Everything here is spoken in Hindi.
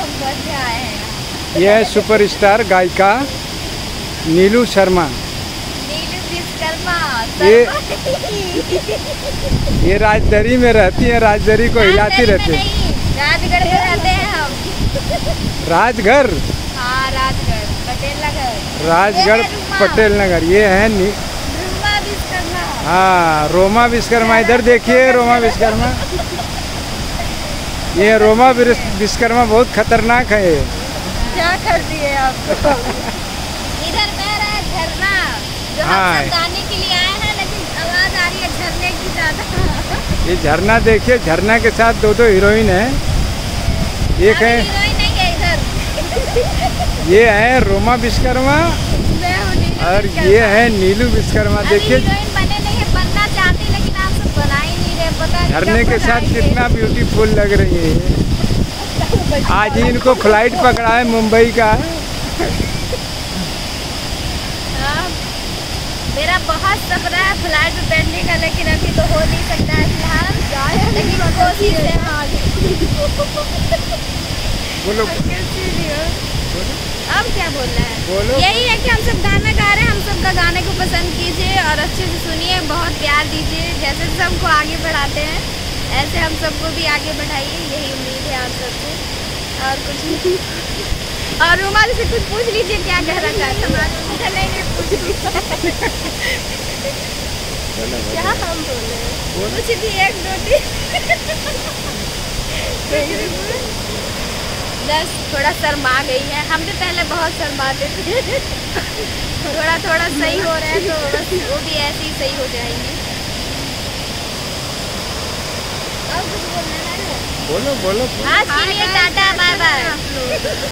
मजे आए हैं। ये है सुपरस्टार गायिका नीलू शर्मा। नीलू विश्वकर्मा। ये राजदरी में रहती है, राजदरी को हिलाती रहती है। राजगढ़ में रहते हैं हम। राजगढ़? हाँ राजगढ़, पटेल नगर। राजगढ़ पटेल नगर। ये है रोमा विश्वकर्मा। हाँ रोमा विश्वकर्मा। इधर देखिए रोमा विश्वकर्मा। ये रोमा विश्वकर्मा बहुत खतरनाक है। क्या कर दिए आपको? इधर बह रहा है झरना, जो हम सब गाने के लिए आए हैं, लेकिन आवाज आ रही है झरने की ज्यादा। ये झरना देखिए, झरना के साथ दो हीरोइन है। एक है हीरोइन नहीं है इधर। ये है रोमा विश्वकर्मा और ये है नीलू विश्वकर्मा। देखिए हीरोइन बने नहीं है, बनना चाहती, लेकिन आप सब बना ही नहीं रहे। पता नहीं झरने के साथ कितना ब्यूटीफुल लग रही है। आज ही इनको फ्लाइट पकड़ा है मुंबई का। मेरा बहुत सपना है फ्लाइट में बैठने का, लेकिन अभी तो हो नहीं सकता है फिलहाल, लेकिन कोशिश है। बोलो अब क्या बोलना है? बोलो। यही है कि हम सब गाना गा रहे हैं, हम सब का गाने को पसंद कीजिए और अच्छे से सुनिए, बहुत प्यार दीजिए। जैसे सबको आगे बढ़ाते हैं ऐसे हम सबको भी आगे बढ़ाइए, यही उम्मीद है आप सबसे। और कुछ नहीं। और रुमाल से कुछ पूछ लीजिए, क्या कहना चाहते हैं? नहीं क्या हम बोले? कुछ भी एक दो बस थोड़ा शर्मा गई है। हम भी पहले बहुत शर्माते थे। थोड़ा सही हो रहा है तो बस वो भी ऐसे ही सही हो जाएंगे। अब कुछ बोलना है? बोलो। आज के लिए टाटा, बाय बाय।